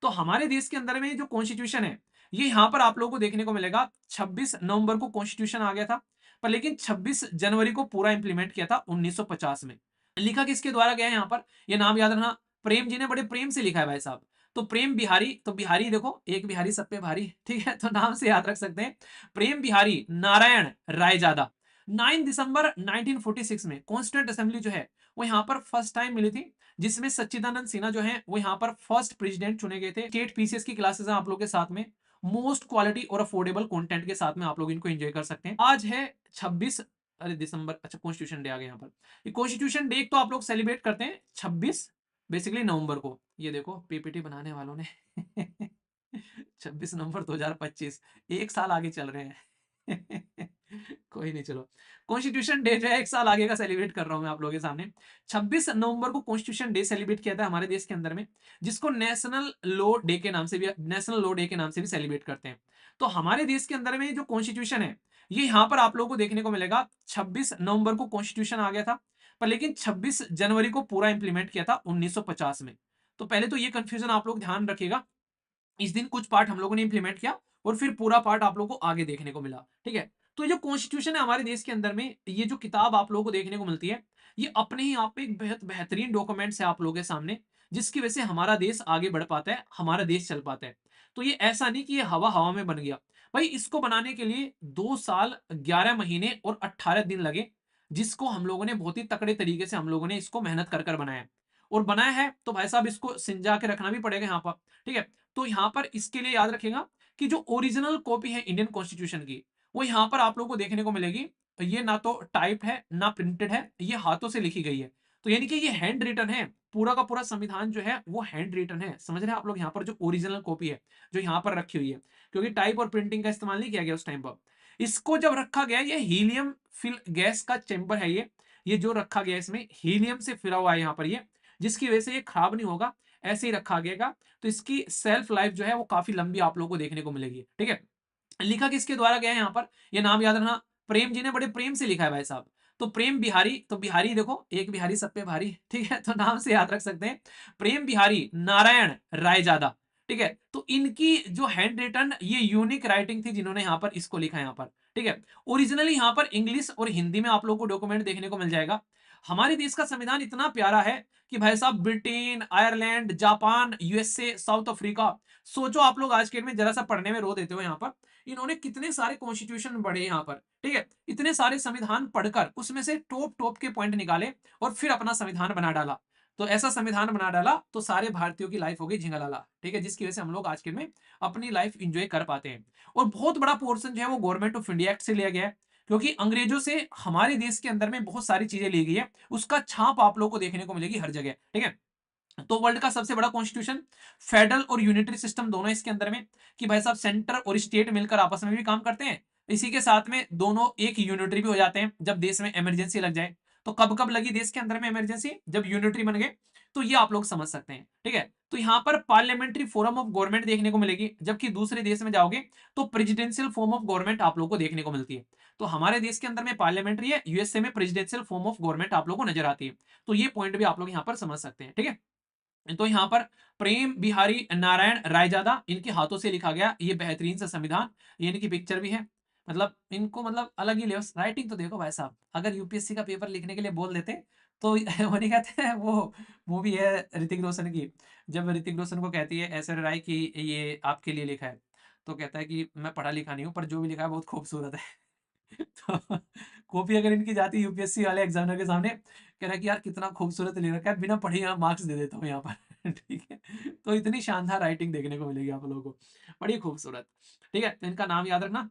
तो हमारे देश के अंदर में जो कॉन्स्टिट्यूशन है, ये यहाँ पर आप लोगों को देखने को मिलेगा 26 नवंबर को कॉन्स्टिट्यूशन आ गया था, पर लेकिन 26 जनवरी को पूरा इंप्लीमेंट किया था 1950 में। लिखा किसके द्वारा गया है यहाँ पर, ये नाम याद रखना, प्रेम जी ने बड़े प्रेम से लिखा है भाई साहब। तो प्रेम बिहारी, तो बिहारी देखो, एक बिहारी सब पे भारी, ठीक है, तो नाम से याद रख सकते हैं, प्रेम बिहारी नारायण रायजादा। 9 दिसंबर 1946 में कॉन्स्टिट्यूंट असेंबली जो है वो यहाँ पर फर्स्ट टाइम मिली थी, जिसमें सच्चिदानंद सिन्हा जो है वो यहाँ पर फर्स्ट प्रेसिडेंट चुने गए थे। स्टेट पीसीएस की क्लासेस हैं आप लोग के साथ में, मोस्ट क्वालिटी और अफोर्डेबल कंटेंट के साथ में आप लोग इनको एंजॉय कर सकते हैं। आज है 26, अरे दिसंबर, अच्छा कॉन्स्टिट्यूशन डे आ गया यहाँ पर। ये कॉन्स्टिट्यूशन डे तो आप लोग सेलिब्रेट करते हैं 26 बेसिकली नवंबर को। ये देखो पीपीटी बनाने वालों ने 26 नवंबर 2025, एक साल आगे चल रहे हैं। कोई नहीं, चलो कॉन्स्टिट्यूशन डे जो है एक साल आगे का सेलिब्रेट कर रहा हूं मैं आप लोगों के सामने। 26 नवंबर को कॉन्स्टिट्यूशन डे सेलिब्रेट किया था हमारे देश के अंदर में, जिसको नेशनल लॉ डे के नाम से भी, नेशनल लॉ डे के नाम से भी सेलिब्रेट करते हैं। तो हमारे देश के अंदर में जो कॉन्स्टिट्यूशन है, ये यहाँ पर आप लोगों को देखने को मिलेगा 26 नवंबर को कॉन्स्टिट्यूशन आ गया था, पर लेकिन 26 जनवरी को पूरा इंप्लीमेंट किया था 1950 में। तो पहले तो ये कंफ्यूजन आप लोग ध्यान रखिएगा, इस दिन कुछ पार्ट हम लोगों ने इंप्लीमेंट किया और फिर पूरा पार्ट आप लोगों को आगे देखने को मिला, ठीक है। तो जो कॉन्स्टिट्यूशन है हमारे देश के अंदर में, ये जो किताब आप लोगों को देखने को मिलती है, ये अपने ही आप में एक बेहद बेहतरीन डॉक्यूमेंट्स है आप लोगों के सामने, जिसकी वजह से हमारा देश आगे बढ़ पाता है, हमारा देश चल पाता है। तो ये ऐसा नहीं कि ये हवा हवा में बन गया भाई, इसको बनाने के लिए 2 साल 11 महीने और 18 दिन लगे, जिसको हम लोगों ने बहुत ही तकड़े तरीके से हम लोगों ने इसको मेहनत कर कर बनाया है। और बनाया है तो भाई साहब इसको सिंजा के रखना भी पड़ेगा यहाँ पर, ठीक है। तो यहां पर इसके लिए याद रखेगा कि जो ओरिजिनल कॉपी है इंडियन कॉन्स्टिट्यूशन की, वो यहां पर आप लोगों को देखने को मिलेगी। ये ना तो टाइप है ना प्रिंटेड है, ये हाथों से लिखी गई है। तो यानी कि ये हैंड रिटन है, पूरा का पूरा संविधान जो है वो हैंड रिटन है, समझ रहे हैं आप लोग। यहाँ पर जो ओरिजिनल कॉपी है जो यहाँ पर रखी हुई है, क्योंकि टाइप और प्रिंटिंग का इस्तेमाल नहीं किया गया उस टाइम पर। इसको जब रखा गया, ये हीलियम फिल गैस का चेंबर है, ये जो रखा गया इसमें हीलियम से फिरा हुआ है यहाँ पर, ये जिसकी वजह से ये खराब नहीं होगा, ऐसे ही रखा गया। तो इसकी सेल्फ लाइफ जो है वो काफी लंबी आप लोगों को देखने को मिलेगी, ठीक है। लिखा किसके द्वारा गया है यहाँ पर, ये नाम याद रखना, प्रेम जी ने बड़े प्रेम से लिखा है भाई साहब। तो प्रेम बिहारी, तो बिहारी देखो, एक बिहारी सब पे भारी, ठीक है, तो नाम से याद रख सकते हैं, प्रेम बिहारी नारायण रायजादा, ठीक है। तो इनकी जो हैंड रिटन ये यूनिक राइटिंग थी, जिन्होंने यहाँ पर इसको लिखा यहाँ पर, ठीक है। ओरिजिनली यहाँ पर इंग्लिश और हिंदी में आप लोगों को डॉक्यूमेंट देखने को मिल जाएगा। हमारे देश का संविधान इतना प्यारा है कि भाई साहब Britain, Ireland, Japan, USA, south Africa, सोचो आप लोग आज के डेट में जरा सा पढ़ने में रो देते हो यहाँ पर, इन्होंने कितने सारे कॉन्स्टिट्यूशन पढ़े यहाँ पर, ठीक है, इतने सारे संविधान पढ़कर उसमें से टॉप टॉप के पॉइंट निकाले और फिर अपना संविधान बना डाला। तो ऐसा संविधान बना डाला तो सारे भारतीयों की लाइफ हो गई झिंगालाला, ठीक है, जिसकी वजह से हम लोग आज के में अपनी लाइफ इंजॉय कर पाते हैं। और बहुत बड़ा पोर्शन जो है वो गवर्नमेंट ऑफ इंडिया एक्ट से लिया गया है, क्योंकि अंग्रेजों से हमारे देश के अंदर में बहुत सारी चीजें ली गई है, उसका छाप आप लोग को देखने को मिलेगी हर जगह, ठीक है। तो वर्ल्ड का सबसे बड़ा कॉन्स्टिट्यूशन, फेडरल और यूनिटरी सिस्टम दोनों इसके अंदर में, कि भाई साहब सेंटर और स्टेट मिलकर आपस में भी काम करते हैं, इसी के साथ में दोनों एक यूनिटरी भी हो जाते हैं जब देश में इमरजेंसी लग जाए। तो कब कब लगी देश के अंदर में इमरजेंसी, जब यूनिटरी बन गए। तो ये आप लोग समझ सकते हैं, ठीक है। तो यहाँ पर पार्लियामेंट्री फॉर्म ऑफ गवर्नमेंट देखने को मिलेगी, जबकि दूसरे देश में जाओगे तो प्रेसिडेंशियल फॉर्म ऑफ गवर्नमेंट आप लोग को देखने को मिलती है। तो हमारे देश के अंदर में पार्लियामेंट्री है, यूएसए में प्रेसिडेंशियल फॉर्म ऑफ गवर्नमेंट आप लोग को नजर आती है। तो ये पॉइंट भी आप लोग यहाँ पर समझ सकते हैं, ठीक है। तो यहाँ पर प्रेम बिहारी नारायण रायजादा, इनके हाथों से लिखा गया ये बेहतरीन सा संविधान, ये इनकी पिक्चर भी है। मतलब इनको मतलब अलग ही लेवल राइटिंग तो देखो भाई साहब, अगर यूपीएससी का पेपर लिखने के लिए बोल देते तो वो नहीं कहते हैं, वो मूवी है ऋतिक रोशन की, जब ऋतिक रोशन को कहती है ऐश्वर्या राय की ये आपके लिए लिखा है, तो कहता है कि मैं पढ़ा लिखा नहीं हूँ पर जो भी लिखा है बहुत खूबसूरत है। तो कॉपी अगर इनकी जाती यूपीएससी वाले एग्जामिनर के सामने, कह रहा है कि यार कितना खूबसूरत लिख रखा है, बिना पढ़े यहाँ मार्क्स दे देता हूँ यहाँ पर। ठीक है, तो इतनी शानदार राइटिंग देखने को मिलेगी आप लोगों को, बड़ी खूबसूरत, ठीक है। तो इनका नाम याद रखना।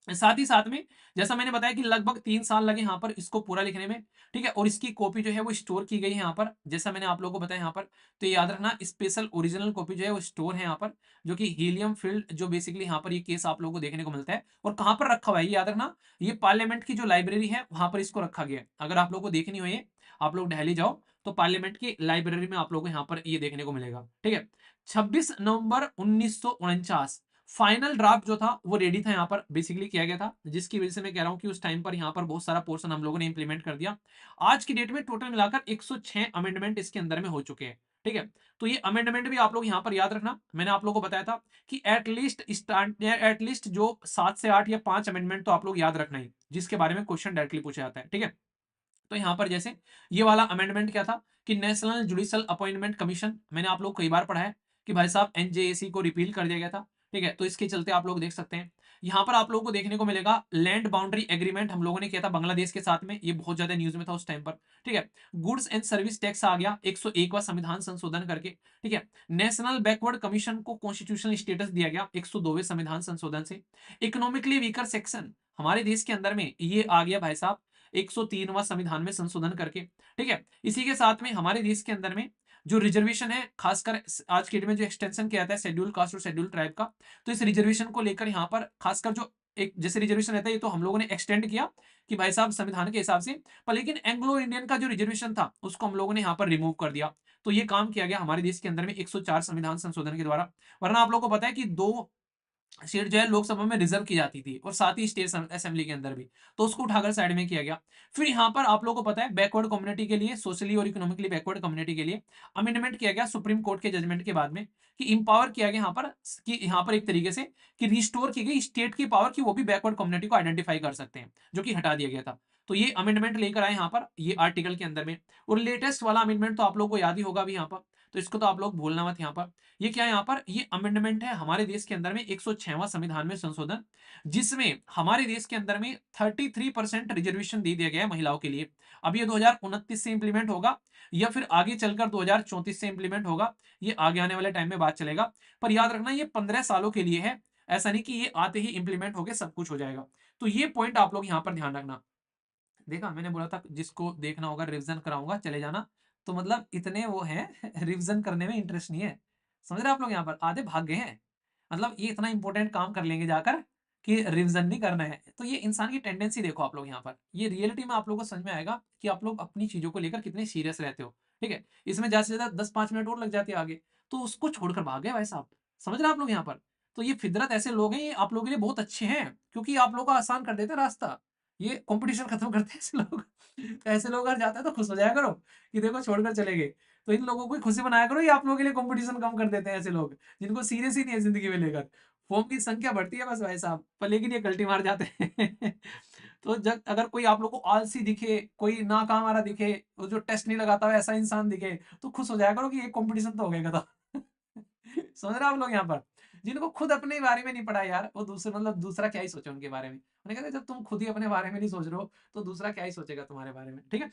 साथ ही साथ में जैसा मैंने बताया कि लगभग 3 साल लगे यहाँ पर इसको पूरा लिखने में, ठीक है। और इसकी कॉपी जो है वो स्टोर की गई है यहाँ पर, जैसा मैंने आप लोगों को बताया यहाँ पर। तो ये याद रखना, स्पेशल ओरिजिनल कॉपी जो है वो स्टोर है यहाँ पर, जो कि हीलियम फील्ड, जो बेसिकली यहाँ पर ये केस आप लोगों को देखने को मिलता है। और कहाँ पर रखा हुआ है ये याद रखना, ये पार्लियामेंट की जो लाइब्रेरी है वहां पर इसको रखा गया है। अगर आप लोग को देखनी हो ये, आप लोग दिल्ली जाओ तो पार्लियामेंट की लाइब्रेरी में आप लोगों को यहाँ पर ये देखने को मिलेगा, ठीक है। 26 नवंबर 1949 फाइनल ड्राफ्ट जो था वो रेडी था यहाँ पर बेसिकली किया गया था, जिसकी वजह से मैं कह रहा हूँ कि उस टाइम पर यहाँ पर बहुत सारा पोर्शन हम लोगों ने इंप्लीमेंट कर दिया। आज की डेट में टोटल मिलाकर 106 अमेंडमेंट इसके अंदर में हो चुके हैं, ठीक है। तो ये अमेंडमेंट भी आप लोग यहाँ पर याद रखना, मैंने आप लोगों को बताया था कि एटलीस्ट जो 7 से 8 या 5 अमेंडमेंट तो आप लोग याद रखना ही, जिसके बारे में क्वेश्चन डायरेक्टली पूछा जाता है। ठीक है। तो यहाँ पर जैसे ये वाला अमेंडमेंट क्या था कि नेशनल जुडिशियल अपॉइंटमेंट कमीशन, मैंने आप लोग कई बार पढ़ा है कि भाई साहब एनजेएसी को रिपील कर दिया गया था। ठीक है। तो इसके चलते आप लोग देख सकते हैं यहाँ पर आप लोगों को देखने को मिलेगा लैंड बाउंड्री एग्रीमेंट हम लोगों ने किया था बांग्लादेश के साथ में, ये बहुत ज्यादा न्यूज में था उस टाइम पर। ठीक है। गुड्स एंड सर्विस टैक्स आ गया 101वां संविधान संशोधन करके। ठीक है। नेशनल बैकवर्ड कमीशन को कॉन्स्टिट्यूशनल स्टेटस दिया गया 102वें संविधान संशोधन से। इकोनॉमिकली वीकर सेक्शन हमारे देश के अंदर में ये आ गया भाई साहब 103वां संविधान में संशोधन करके। ठीक है। इसी के साथ में हमारे देश के अंदर में जो रिजर्वेशन है, खासकर आज के डेट में जो एक्सटेंशन किया जाता है शेड्यूल कास्ट और शेड्यूल ट्राइब का, तो इस रिजर्वेशन को लेकर यहाँ पर खासकर जो एक जैसे रिजर्वेशन रहता है ये तो हम लोगों ने एक्सटेंड किया कि भाई साहब संविधान के हिसाब से, पर लेकिन एंग्लो इंडियन का जो रिजर्वेशन था उसको हम लोगों ने यहाँ पर रिमूव कर दिया। तो ये काम किया गया हमारे देश के अंदर में 104 संविधान संशोधन के द्वारा। वरना आप लोगों को पता है कि 2 सीट जो है लोकसभा में रिजर्व की जाती थी और साथ ही स्टेट असेंबली के अंदर भी, तो उसको उठाकर साइड में किया गया। फिर यहाँ पर आप लोगों को पता है बैकवर्ड कम्युनिटी के लिए, सोशली और इकोनॉमिकली बैकवर्ड कम्युनिटी के लिए अमेंडमेंट किया गया सुप्रीम कोर्ट के जजमेंट के बाद में कि इंपावर किया गया यहाँ पर, कि यहाँ पर एक तरीके से कि रिस्टोर की गई स्टेट की पावर की वो भी बैकवर्ड कम्युनिटी को आइडेंटिफाई कर सकते हैं, जो कि हटा दिया गया था। तो ये अमेंडमेंट लेकर आए यहाँ पर ये आर्टिकल के अंदर में। और लेटेस्ट वाला अमेंडमेंट तो आप लोगों को याद ही होगा भी यहाँ पर, तो इसको तो आप लोग भूलना मत। यहाँ पर ये क्या है, यहाँ पर ये अमेंडमेंट है हमारे देश के अंदर में 106वां संविधान में संशोधन, जिसमें हमारे देश के अंदर में 33% रिजर्वेशन दे दिया गया है महिलाओं के लिए। अब ये 2029 से इंप्लीमेंट होगा या फिर आगे चलकर 2034 से इंप्लीमेंट होगा, ये आगे आने वाले टाइम में बात चलेगा। पर याद रखना ये 15 सालों के लिए है, ऐसा नहीं कि ये आते ही इंप्लीमेंट होकर सब कुछ हो जाएगा। तो ये पॉइंट आप लोग यहाँ पर ध्यान रखना। देखा, मैंने बोला था जिसको देखना होगा रिवीजन कराऊंगा चले जाना। तो मतलब इतने वो हैं रिवीजन करने में इंटरेस्ट नहीं है, समझ रहे आप लोग, यहाँ पर आधे भाग गए हैं। मतलब ये इतना इंपॉर्टेंट काम कर लेंगे जाकर कि रिवीजन नहीं करना है। तो ये इंसान की टेंडेंसी देखो आप लोग यहाँ पर, ये रियलिटी में आप लोगों को समझ में आएगा कि आप लोग अपनी चीजों को लेकर कितने सीरियस रहते हो। ठीक है। इसमें ज्यादा से ज्यादा 10-5 मिनट और लग जाते हैं आगे, तो उसको छोड़कर भाग गए भाई साहब, समझ रहे हैं आप लोग यहाँ पर। तो ये फितरत ऐसे लोग हैं, ये आप लोगों के लिए बहुत अच्छे हैं क्योंकि आप लोगों को आसान कर देते हैं रास्ता। ये कंपटीशन खत्म करते हैं ऐसे लोग ऐसे लोग अगर जाते हैं तो खुश हो जाया करो कि देखो छोड़कर चले गए। तो इन लोगों को ही खुशी बनाया करो, ये आप लोगों के लिए कंपटीशन कम कर देते हैं ऐसे लोग, जिनको सीरियस ही नहीं है जिंदगी में लेकर। फॉर्म की संख्या बढ़ती है बस भाई साहब, पर लेकिन ये गलती मार जाते हैं तो जब अगर कोई आप लोग को आलसी दिखे, कोई नाकाम आ रहा दिखे, वो जो टेस्ट नहीं लगाता हुआ ऐसा इंसान दिखे, तो खुश हो जाया करो कि ये कंपटीशन तो हो गया था समझ रहे हो आप लोग यहाँ पर। जिनको खुद अपने बारे में नहीं पढ़ा यार, वो दूसरे मतलब दूसरा क्या ही सोचे उनके बारे में। उन्हें कहते जब तुम खुद ही अपने बारे में नहीं सोच रहे हो तो दूसरा क्या ही सोचेगा तुम्हारे बारे में। ठीक है।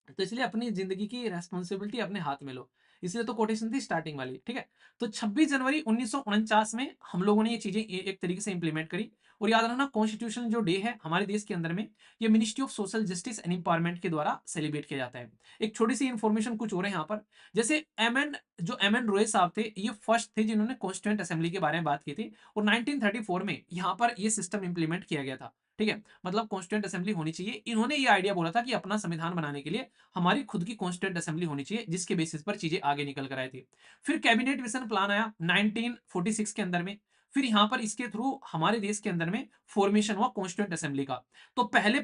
तो इसलिए अपनी जिंदगी की रेस्पॉन्सिबिलिटी अपने हाथ में लो, इसलिए तो कोटेशन थी स्टार्टिंग वाली। ठीक है। तो 26 जनवरी 1949 में हम लोगों ने ये चीजें एक तरीके से इंप्लीमेंट करी। और याद रखना कॉन्स्टिट्यूशन जो डे है हमारे देश के अंदर में, ये ministry of social justice and empowerment के द्वारा सेलिब्रेट किया जाता है। एक छोटी सी इन्फॉर्मेशन कुछ और है यहाँ पर, जैसे एम एन रॉय साहब थे, ये फर्स्ट थे जिन्होंने कॉन्स्टिट्यूएंट असेंबली के बारे में बात की थी। और 1934 में यहाँ पर ये सिस्टम इंप्लीमेंट किया गया था। ठीक है। मतलब कॉन्स्टिट्यूएंट असेंबली होनी चाहिए, इन्होंने ये आइडिया बोला था कि अपना संविधान बनाने के लिए हमारी खुद की कॉन्स्टिट्यूएंट असेंबली होनी चाहिए, जिसके बेसिस पर चीजें आगे निकल कर आई थी। फिर कैबिनेट मिशन प्लान आया 1946 के अंदर में। फिर यहां पर इसके थ्रू हमारे देश के अंदर में फॉर्मेशन हुआ कॉन्स्टिट्यूएंट असेंबली का। तो पहले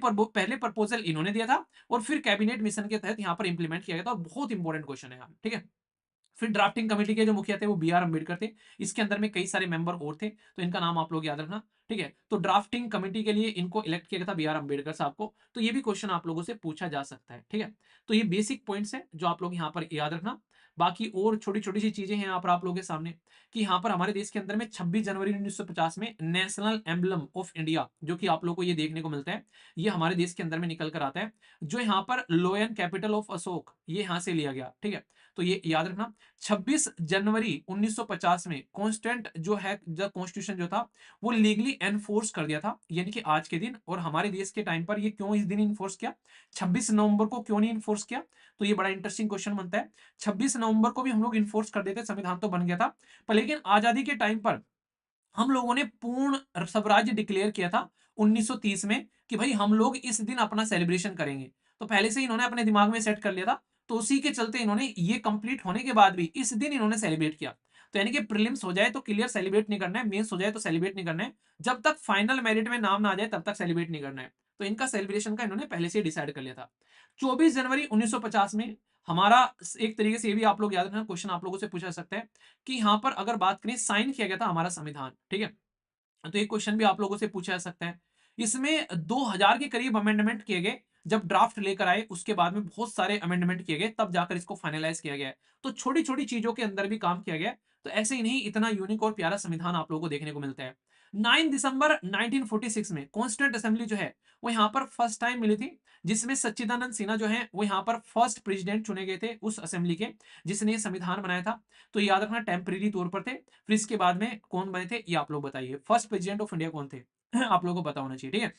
प्रपोजल इन्होंने दिया था और फिर कैबिनेट मिशन के तहत यहां पर इंप्लीमेंट किया गया था। और बहुत इंपॉर्टेंट क्वेश्चन है। ठीक है। फिर ड्राफ्टिंग कमेटी के जो मुखिया थे वो बी आर अम्बेडकर थे, इसके अंदर में कई सारे मेंबर और थे, तो इनका नाम आप लोग याद रखना। ठीक है। तो ड्राफ्टिंग कमेटी के लिए इनको इलेक्ट किया गया था बी आर अम्बेडकर साहब को, तो ये भी क्वेश्चन आप लोगों से पूछा जा सकता है। ठीक है। तो ये बेसिक पॉइंट्स है जो आप लोग यहाँ पर याद रखना। बाकी और छोटी छोटी सी चीजें हैं यहाँ पर आप लोगों के सामने, कि यहाँ पर हमारे देश के अंदर में 26 जनवरी 1950 में नेशनल एम्बलम ऑफ इंडिया, जो कि आप लोग को ये देखने को मिलता है, ये हमारे देश के अंदर में निकल कर आता है, जो यहाँ पर लोयन कैपिटल ऑफ अशोक, ये यहाँ से लिया गया। ठीक है। तो ये याद रखना। 26 जनवरी 1950 में कॉन्स्टेंट जो है, जो कॉन्स्टिट्यूशन जो था वो लीगली एनफोर्स कर दिया था, यानी कि आज के दिन। और हमारे देश के टाइम पर ये क्यों इस दिन इन्फोर्स किया, 26 नवंबर को क्यों नहीं इन्फोर्स किया, तो ये बड़ा इंटरेस्टिंग क्वेश्चन बनता है। 26 नवंबर को भी हम लोग इन्फोर्स कर देते, संविधान तो बन गया था, पर लेकिन आजादी के टाइम पर हम लोगों ने पूर्ण स्वराज्य डिक्लेयर किया था 1930 में, कि भाई हम लोग इस दिन अपना सेलिब्रेशन करेंगे। तो पहले से इन्होंने अपने दिमाग में सेट कर लिया था, तो उसी के चलते इन्होंने ये कंप्लीट होने के बाद भी इस दिन इन्होंने सेलिब्रेट किया। तो यानी कि प्रीलिम्स हो जाए तो क्लियर सेलिब्रेट नहीं करना है, मेंस हो जाए तो सेलिब्रेट नहीं करना है, जब तक फाइनल मेरिट में नाम ना आ जाए तब तक सेलिब्रेट नहीं करना है। तो इनका सेलिब्रेशन का इन्होंने पहले से डिसाइड कर लिया था। 24 जनवरी 1950 में हमारा एक तरीके से ये भी आप लोग याद रखना, क्वेश्चन आप लोगों से पूछा जा सकता है कि यहाँ पर अगर बात करें साइन किया गया था हमारा संविधान, ठीक है, तो ये क्वेश्चन भी आप लोगों से पूछा जा सकता है। इसमें 2000 के करीब अमेंडमेंट किए गए, जब ड्राफ्ट लेकर आए उसके बाद में बहुत सारे अमेंडमेंट किए गए, तब जाकर इसको फाइनलाइज किया गया है। तो छोटी छोटी चीजों के अंदर भी काम किया गया है। तो ऐसे ही नहीं, इतना यूनिक और प्यारा संविधान आप लोगों को देखने को मिलता है। 9 दिसंबर 1946 में कॉन्स्टिट्यूंट असेंबली जो है वो यहाँ पर फर्स्ट टाइम मिली थी, जिसमें सच्चिदानंद सिन्हा जो है वो यहाँ पर फर्स्ट प्रेसिडेंट चुने गए थे उस असेंबली के, जिसने ये संविधान बनाया था। तो याद रखना टेम्परेरी तौर पर थे। फिर इसके बाद में कौन बने थे ये आप लोग बताइए, फर्स्ट प्रेसिडेंट ऑफ इंडिया कौन थे आप लोगों को पता होना चाहिए, ठीक है।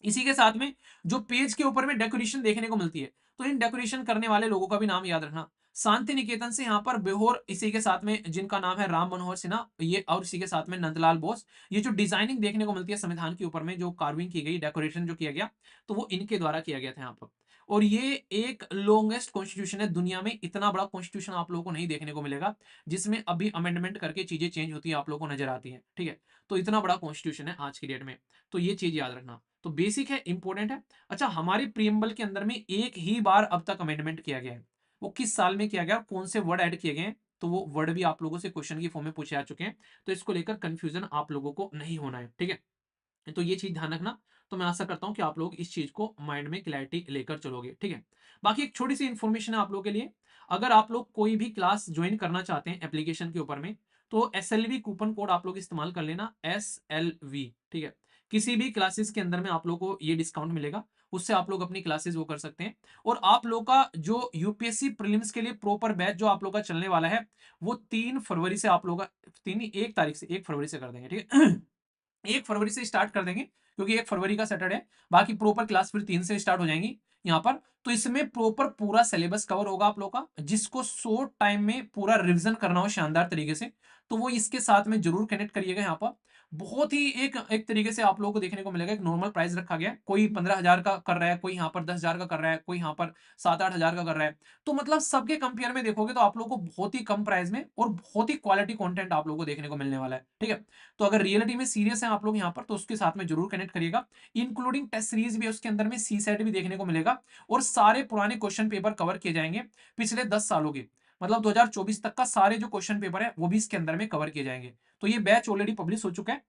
इसी के साथ में जो पेज के ऊपर में डेकोरेशन देखने को मिलती है, तो इन डेकोरेशन करने वाले लोगों का भी नाम याद रखना। शांति निकेतन से यहाँ पर बेहोर, इसी के साथ में जिनका नाम है राम मनोहर सिन्हा, ये और इसी के साथ में नंदलाल बोस। ये जो डिजाइनिंग देखने को मिलती है संविधान के ऊपर में, जो कार्विंग की गई, डेकोरेशन जो किया गया, तो वो इनके द्वारा किया गया था यहाँ पर। और ये एक लॉन्गेस्ट कॉन्स्टिट्यूशन है दुनिया में। इतना बड़ा कॉन्स्टिट्यूशन आप लोगों को नहीं देखने को मिलेगा, जिसमें अभी अमेंडमेंट करके चीजें चेंज होती है आप लोगों को नजर आती है, ठीक है। तो इतना बड़ा कॉन्स्टिट्यूशन है आज की डेट में, तो ये चीज याद रखना। तो बेसिक है, इंपॉर्टेंट है। अच्छा, हमारे प्रीएम्बल के अंदर में एक ही बार अब तक अमेंडमेंट किया गया है, वो किस साल में किया गया, कौन से वर्ड ऐड किए गए हैं, तो वो वर्ड भी आप लोगों से क्वेश्चन की फॉर्म में पूछे जा चुके हैं। तो इसको लेकर कंफ्यूजन आप लोगों को नहीं होना है, ठीक है। तो ये चीज ध्यान रखना। तो मैं आशा करता हूं कि आप लोग इस चीज को माइंड में क्लैरिटी लेकर चलोगे, ठीक है। बाकी एक छोटी सी इंफॉर्मेशन है आप लोगों के लिए, अगर आप लोग कोई भी क्लास ज्वाइन करना चाहते हैं एप्लीकेशन के ऊपर में, तो SLV कूपन कोड आप लोग इस्तेमाल कर लेना, SLV, ठीक है। किसी भी क्लासेस के अंदर में आप लोग को ये डिस्काउंट मिलेगा, उससे आप लोग अपनी क्लासेस वो कर सकते हैं। और आप लोग का जो यूपीएससी प्रीलिम्स के लिए प्रॉपर बैच जो आप लोग का चलने वाला है, वो 3 फरवरी से आप लोग का, 1 तारीख से, 1 फरवरी से कर देंगे, ठीक है। 1 फरवरी से स्टार्ट कर देंगे, क्योंकि 1 फरवरी का सैटरडे है। बाकी प्रॉपर क्लास फिर 3 से स्टार्ट हो जाएंगी यहाँ पर। तो इसमें प्रॉपर पूरा सिलेबस कवर होगा आप लोग का, जिसको शॉर्ट टाइम में पूरा रिवीजन करना हो शानदार तरीके से, तो वो इसके साथ में जरूर कनेक्ट करिएगा यहाँ पर। बहुत ही एक एक तरीके से आप लोगों को देखने को मिलेगा, एक नॉर्मल प्राइस रखा गया है। कोई 15,000 का कर रहा है, कोई यहाँ पर 10,000 का कर रहा है, कोई यहाँ पर 7-8 हजार का कर रहा है। तो मतलब सबके कंपेयर में देखोगे तो आप लोगों को बहुत ही कम प्राइस में और बहुत ही क्वालिटी कंटेंट आप लोगों को देखने को मिलने वाला है, ठीक है। तो अगर रियलिटी में सीरियस है आप लोग यहाँ पर, तो उसके साथ में जरूर कनेक्ट करिएगा। इंक्लूडिंग टेस्ट सीरीज भी है उसके अंदर में, सी सेट भी देखने को मिलेगा, और सारे पुराने क्वेश्चन पेपर कवर किए जाएंगे पिछले 10 सालों के, मतलब 2024 तक का सारे जो क्वेश्चन पेपर है वो भी इसके अंदर में कवर किए जाएंगे। तो ये बैच ऑलरेडी पब्लिश हो चुका है।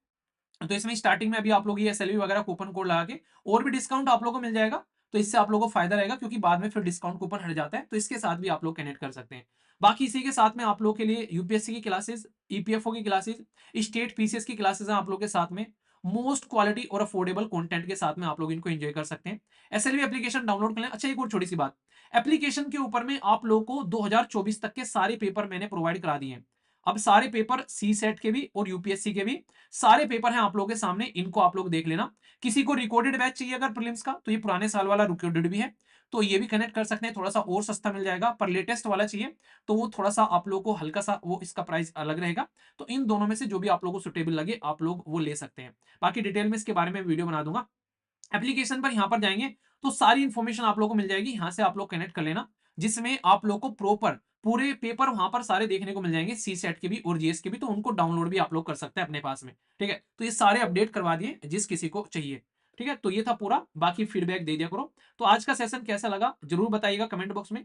तो इसमें स्टार्टिंग में अभी आप लोग ये SLV वगैरह कूपन कोड लगा के और भी डिस्काउंट आप लोगों को मिल जाएगा। तो इससे आप लोगों को फायदा रहेगा, क्योंकि बाद में फिर डिस्काउंट कूपन हट जाता है, तो इसके साथ भी आप लोग कनेक्ट कर सकते हैं। बाकी इसी के साथ में आप लोग के लिए यूपीएससी की क्लासेस, EPFO की क्लासेस, स्टेट पीसीएस की क्लासेस हैं आप लोग के साथ में, मोस्ट क्वालिटी और अफोर्डेबल कंटेंट के साथ में आप लोग इनको एंजॉय कर सकते हैं। SLV एप्लीकेशन डाउनलोड कर लें। अच्छा, एक और छोटी सी बात, एप्लीकेशन के ऊपर में आप लोग को 2024 तक के सारे पेपर मैंने प्रोवाइड करा दिए हैं। अब सारे पेपर सी सेट के भी और यूपीएससी के भी सारे पेपर हैं आप लोगों के सामने, इनको आप लोग देख लेना। किसी को रिकॉर्डेड बैच चाहिए अगर प्रीलिम्स का, तो ये पुराने साल वाला रिकॉर्डेड भी है, तो ये भी कनेक्ट कर सकते हैं, थोड़ा सा और सस्ता मिल जाएगा। पर लेटेस्ट वाला चाहिए तो वो थोड़ा सा आप लोगों को हल्का सा वो इसका प्राइस अलग रहेगा। तो इन दोनों में से जो भी आप लोगों को सुटेबल लगे आप लोग वो ले सकते हैं। बाकी डिटेल में इसके बारे में वीडियो बना दूंगा। एप्लीकेशन पर यहाँ पर जाएंगे तो सारी इंफॉर्मेशन आप लोगों को मिल जाएगी, यहाँ से आप लोग कनेक्ट कर लेना, जिसमें आप लोग को प्रॉपर पूरे पेपर वहां पर सारे देखने को मिल जाएंगे, सी सेट के भी और जीएस के भी। तो उनको डाउनलोड भी आप लोग कर सकते हैं अपने पास में, ठीक है। तो ये सारे अपडेट करवा दिए जिस किसी को चाहिए, ठीक है। तो ये था पूरा, बाकी फीडबैक दे दिया करो। तो आज का सेशन कैसा लगा जरूर बताइएगा कमेंट बॉक्स में।